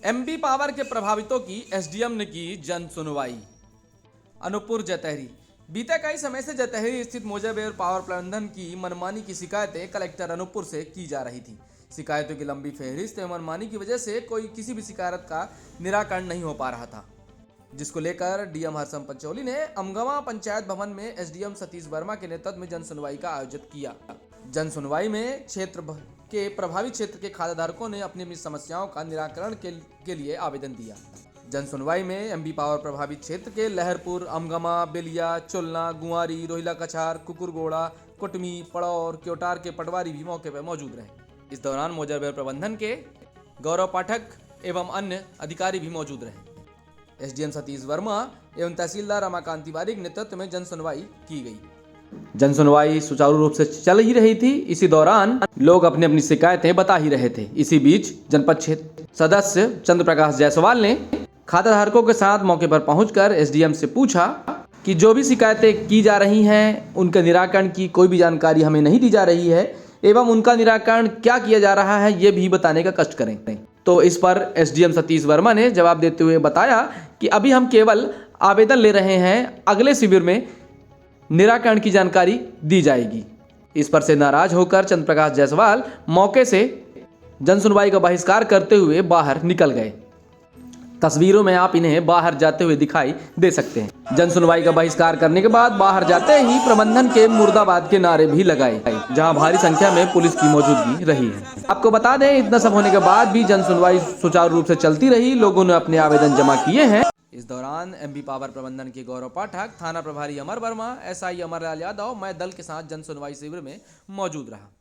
MB power के प्रभावितों की एसडीएम ने की जन सुनवाई। अनूपपुर जतहरी। बीते कई समय से जतहरी स्थित मोजाबेर पावर प्रबंधन की मनमानी की शिकायतें कलेक्टर अनूपपुर से की जा रही थी। शिकायतों की लंबी फहरिस्त एवं मनमानी की वजह से कोई किसी भी शिकायत का निराकरण नहीं हो पा रहा था, जिसको लेकर डीएम हरसम पंचौली ने अमगवा पंचायत भवन में एसडीएम सतीश वर्मा के नेतृत्व में जन सुनवाई का आयोजन किया। जन सुनवाई में क्षेत्र के प्रभावित क्षेत्र के खाताधारकों ने अपनी अपनी समस्याओं का निराकरण के लिए आवेदन दिया। जन सुनवाई में एमबी पावर प्रभावित क्षेत्र के लहरपुर, अमगमा, बेलिया, चुलना, गुआरी, रोहिला कछार, कुकुरगोड़ा, कुटमी, पड़ौर, क्योटार के पटवारी भी मौके पर मौजूद रहे। इस दौरान मोजाबेर प्रबंधन के गौरव पाठक एवं अन्य अधिकारी भी मौजूद रहे। एसडीएम सतीश वर्मा एवं तहसीलदार रमाकांत तिवारी के नेतृत्व में जन सुनवाई की गई। जन सुनवाई सुचारू रूप से चल ही रही थी। इसी दौरान लोग अपनी अपनी शिकायतें बता ही रहे थे। इसी बीच जनपद क्षेत्र सदस्य चंद्र प्रकाश जायसवाल ने खाताधारकों के साथ मौके पर पहुंचकर एसडीएम से पूछा कि जो भी शिकायतें की जा रही हैं उनके निराकरण की कोई भी जानकारी हमें नहीं दी जा रही है एवं उनका निराकरण क्या किया जा रहा है ये भी बताने का कष्ट करें। तो इस पर एसडीएम सतीश वर्मा ने जवाब देते हुए बताया कि अभी हम केवल आवेदन ले रहे हैं, अगले शिविर में निराकरण की जानकारी दी जाएगी। इस पर से नाराज होकर चंद्र प्रकाश जायसवाल मौके से जन सुनवाई का बहिष्कार करते हुए बाहर निकल गए। तस्वीरों में आप इन्हें बाहर जाते हुए दिखाई दे सकते हैं। जन सुनवाई का बहिष्कार करने के बाद बाहर जाते ही प्रबंधन के मुर्दाबाद के नारे भी लगाए, जहां भारी संख्या में पुलिस की मौजूदगी रही है। आपको बता दें, इतना सब होने के बाद भी जन सुनवाई सुचारू रूप से चलती रही। लोगों ने अपने आवेदन जमा किए हैं। इस दौरान एमबी पावर प्रबंधन के गौरव पाठक, थाना प्रभारी अमर वर्मा, एसआई अमरलाल यादव, मैं दल के साथ जन सुनवाई शिविर में मौजूद रहा।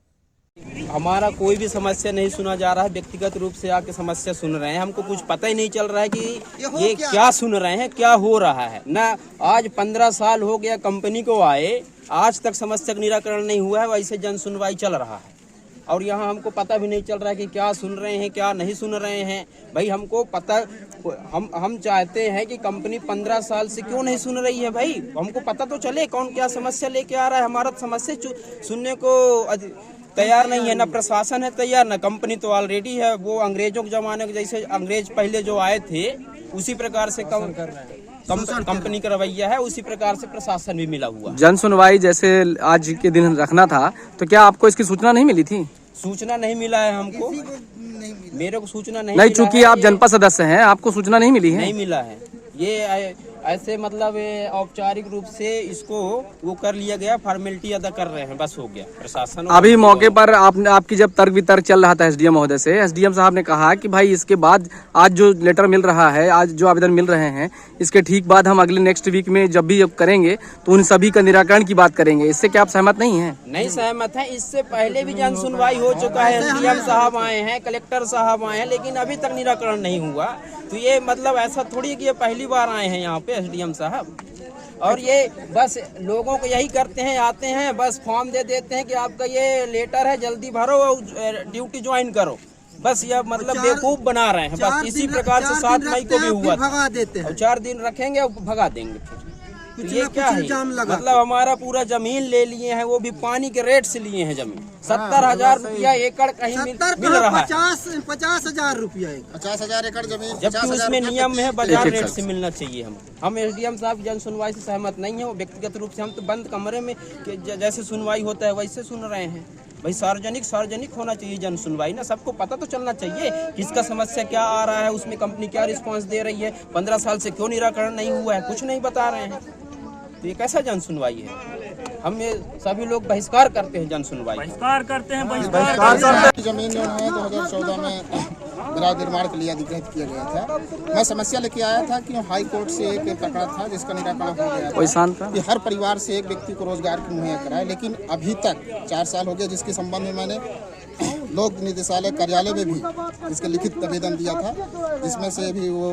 हमारा कोई भी समस्या नहीं सुना जा रहा है। व्यक्तिगत रूप से आके समस्या सुन रहे हैं। हमको कुछ पता ही नहीं चल रहा है कि ये क्या सुन रहे हैं, क्या हो रहा है ना। आज 15 साल हो गया कंपनी को आए, आज तक समस्या का निराकरण नहीं हुआ है। वैसे जन सुनवाई चल रहा है और यहाँ हमको पता भी नहीं चल रहा है कि क्या सुन रहे हैं, क्या नहीं सुन रहे हैं। भाई हमको पता, हम चाहते हैं कि कंपनी 15 साल से क्यों नहीं सुन रही है। भाई हमको पता तो चले कौन क्या समस्या लेके आ रहा है। हमारा समस्या सुनने को तैयार नहीं है, ना प्रशासन है तैयार, ना कंपनी तो ऑलरेडी है। वो अंग्रेजों के जमाने के जैसे अंग्रेज पहले जो आए थे उसी प्रकार से कंपनी का रवैया है, उसी प्रकार से प्रशासन भी मिला हुआ। जन सुनवाई जैसे आज के दिन रखना था तो क्या आपको इसकी सूचना नहीं मिली थी? सूचना नहीं मिला है हमको, मेरे को सूचना नहीं चूंकि आप जनपद सदस्य हैं, आपको सूचना नहीं मिली है? नहीं मिला है। ये ऐसे मतलब औपचारिक रूप से इसको वो कर लिया गया, फॉर्मेलिटी अदा कर रहे हैं, बस हो गया। प्रशासन अभी मौके पर आपकी जब तर्क वितर्क चल रहा था एसडीएम महोदय से, एसडीएम साहब ने कहा कि भाई इसके बाद आज जो लेटर मिल रहा है, आज जो आवेदन मिल रहे हैं, इसके ठीक बाद हम अगले नेक्स्ट वीक में जब भी करेंगे तो उन सभी का निराकरण की बात करेंगे। इससे क्या आप सहमत नहीं है? नहीं सहमत है। इससे पहले भी जन सुनवाई हो चुका है, एसडीएम साहब आए हैं, कलेक्टर साहब आए हैं, लेकिन अभी तक निराकरण नहीं हुआ। तो ये मतलब ऐसा थोड़ी है कि ये पहली बार आए हैं यहाँ पे एसडीएम साहब। और ये बस लोगों को यही करते हैं, आते हैं बस फॉर्म दे देते हैं कि आपका ये लेटर है, जल्दी भरो और ड्यूटी ज्वाइन करो। बस ये मतलब बेवकूफ बना रहे हैं। बस इसी प्रकार से 7 मई को भी हुआ था। और 4 दिन रखेंगे और भगा देंगे। तो ये क्या है? मतलब हमारा पूरा जमीन ले लिए हैं, वो भी पानी के रेट से लिए हैं जमीन। 70,000 रुपया एकड़ कहीं मिल रहा है। 50,000 रुपया, 50,000 एकड़ जमीन, जबकि उसमें नियम है बाजार रेट से मिलना चाहिए। हम एसडीएम साहब जन सुनवाई से सहमत नहीं है। वो व्यक्तिगत रूप से हम तो बंद कमरे में जैसे सुनवाई होता है वैसे सुन रहे हैं। भाई सार्वजनिक होना चाहिए जन सुनवाई ना। सबको पता तो चलना चाहिए किसका समस्या क्या आ रहा है, उसमें कंपनी क्या रिस्पांस दे रही है, 15 साल से क्यों निराकरण नहीं हुआ है, कुछ नहीं बता रहे हैं। तो ये कैसा जन सुनवाई है? हम ये सभी लोग बहिष्कार करते हैं, जन सुनवाई बहिष्कार करते हैं। जमीन जो है 2014 में गृह निर्माण के लिए अधिग्रहित किया गया था। मैं समस्या लेके आया था कि हाई कोर्ट से एक प्रकरण था जिसका निराकरण हो गया था कि हर परिवार से एक व्यक्ति को रोजगार की मुहैया कराए। लेकिन अभी तक 4 साल हो गए, जिसके संबंध में मैंने लोक निदेशालय कार्यालय में भी इसके लिखित आवेदन दिया था, जिसमें से भी वो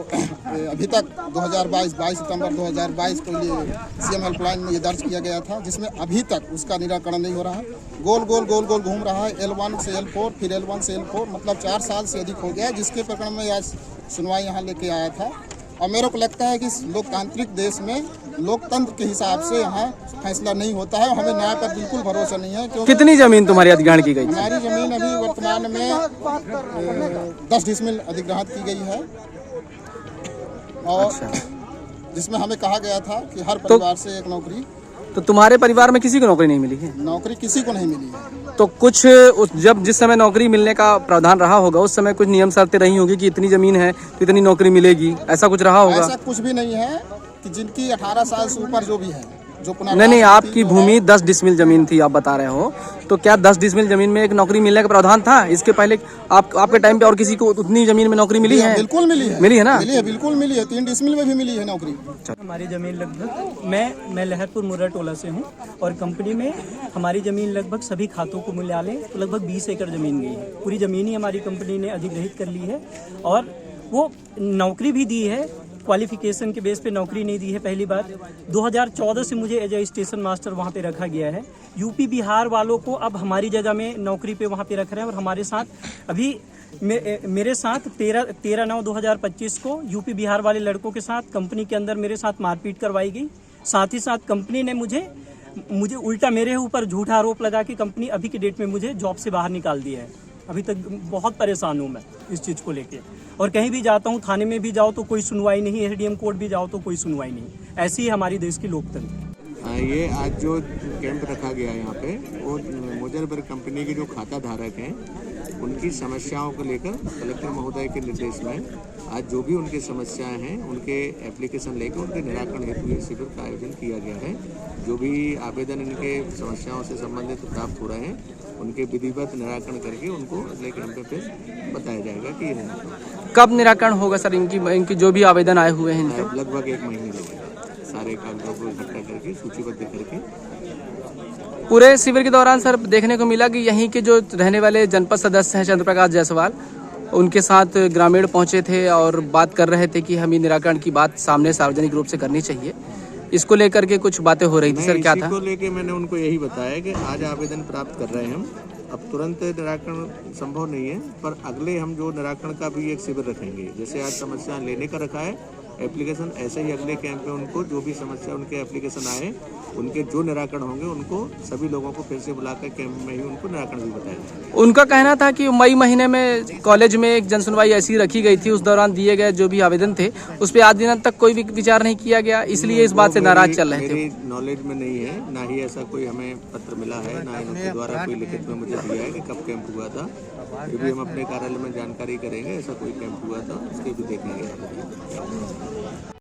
अभी तक 22 सितंबर 2022 को ये सीएम हेल्पलाइन में ये दर्ज किया गया था, जिसमें अभी तक उसका निराकरण नहीं हो रहा है। गोल गोल घूम रहा है, L1 से L4 फिर L1 से L4, मतलब 4 साल से अधिक हो गया है। जिसके प्रकरण में आज सुनवाई यहाँ लेके आया था और मेरे को लगता है कि इस लोकतांत्रिक देश में लोकतंत्र के हिसाब से यहाँ फैसला नहीं होता है। हमें न्याय पर बिल्कुल भरोसा नहीं है, क्योंकि कितनी जमीन तुम्हारी अधिग्रहण की गई? हमारी जमीन अभी वर्तमान में 10 डिसमिल अधिग्रहण की गई है, और जिसमें हमें कहा गया था कि हर परिवार से एक नौकरी। तो तुम्हारे परिवार में किसी को नौकरी नहीं मिली है? नौकरी किसी को नहीं मिली है। तो कुछ जब जिस समय नौकरी मिलने का प्रावधान रहा होगा उस समय कुछ नियम शर्तें रही होगी कि इतनी जमीन है तो इतनी नौकरी मिलेगी, ऐसा कुछ रहा होगा? ऐसा कुछ भी नहीं है कि जिनकी 18 साल से ऊपर जो भी है, जो नहीं, आपकी भूमि 10 डिसमिल जमीन थी, आप बता रहे हो, तो क्या 10 डिसमिल जमीन में एक नौकरी मिलने का प्रावधान था? इसके पहले आपके टाइम पे और किसी को उतनी जमीन में नौकरी मिली है? बिल्कुल मिली है। मिली है ना? मिली है, बिल्कुल मिली है। 3 डिसमिल में भी मिली है नौकरी। हमारी ज़मीन लगभग मैं लहरपुर मुर्रा टोला से हूँ, और कंपनी में हमारी ज़मीन लगभग सभी खातों को मिला लें तो लगभग 20 एकड़ ज़मीन गई है। पूरी ज़मीन ही हमारी कंपनी ने अधिग्रहित कर ली है, और वो नौकरी भी दी है, क्वालिफिकेशन के बेस पे नौकरी नहीं दी है। पहली बात, 2014 से मुझे एज ए स्टेशन मास्टर वहाँ पे रखा गया है। यूपी बिहार वालों को अब हमारी जगह में नौकरी पे वहाँ पे रख रहे हैं, और हमारे साथ अभी मेरे साथ 13/9/2025 को यूपी बिहार वाले लड़कों के साथ कंपनी के अंदर मेरे साथ मारपीट करवाई गई। साथ ही साथ कंपनी ने मुझे उल्टा मेरे ऊपर झूठा आरोप लगा के कंपनी अभी के डेट में मुझे जॉब से बाहर निकाल दिया है। अभी तक बहुत परेशान हूँ मैं इस चीज़ को लेके, और कहीं भी जाता हूँ, थाने में भी जाओ तो कोई सुनवाई नहीं, एसडीएम कोर्ट भी जाओ तो कोई सुनवाई नहीं। ऐसी ही हमारी देश की लोकतंत्र। ये आज जो कैंप रखा गया यहाँ पे, वो मोजरबर्ग कंपनी के जो खाता धारक हैं उनकी समस्याओं को लेकर कलेक्टर महोदय के निर्देश में आज जो भी उनकी समस्याएं हैं उनके एप्लीकेशन लेकर उनके निराकरण हेतु ये शिविर का आयोजन किया गया है। जो भी आवेदन इनके समस्याओं से संबंधित प्राप्त हो रहे हैं उनके विधिवत निराकरण करके उनको अगले कैंप पे बताया जाएगा कि ये कब निराकरण होगा सर इनकी जो भी आवेदन आए हुए हैं इनके? लगभग 1 महीने लगेगा सारे कागजों को इकट्ठा करके सूचीबद्ध करके। पूरे शिविर के दौरान सर देखने को मिला कि यहीं के जो रहने वाले जनपद सदस्य हैं चंद्र प्रकाश जायसवाल, उनके साथ ग्रामीण पहुंचे थे और बात कर रहे थे कि हमें निराकरण की बात सामने सार्वजनिक रूप से करनी चाहिए। इसको लेकर के कुछ बातें हो रही थी सर, क्या था? इसको लेके मैंने उनको यही बताया कि आज आवेदन प्राप्त कर रहे हैं हम, अब तुरंत निराकरण संभव नहीं है, पर अगले हम जो निराकरण का भी एक शिविर रखेंगे। जैसे आज समस्या लेने का रखा है एप्लीकेशन, ऐसे ही अगले कैंप में उनको जो भी समस्या उनके एप्लीकेशन आए उनके जो निराकरण होंगे उनको सभी लोगों को फिर से बुलाकर कैंप में ही उनको निराकरण भी बताया। उनका कहना था कि मई महीने में कॉलेज में एक जनसुनवाई ऐसी रखी गई थी, उस दौरान दिए गए जो भी आवेदन थे उस पर आज दिन तक कोई भी विचार नहीं किया गया, इसलिए इस बात से नाराज चल रहे थे। मेरी नॉलेज में नहीं है, ना ही ऐसा कोई हमें पत्र मिला है, ना ही उनके द्वारा कोई लिखित में मुझे दिया है कि कब कैंप हुआ था। फिर भी हम अपने कार्यालय में जानकारी करेंगे, ऐसा कोई कैंप हुआ था उसके भी देखेंगे।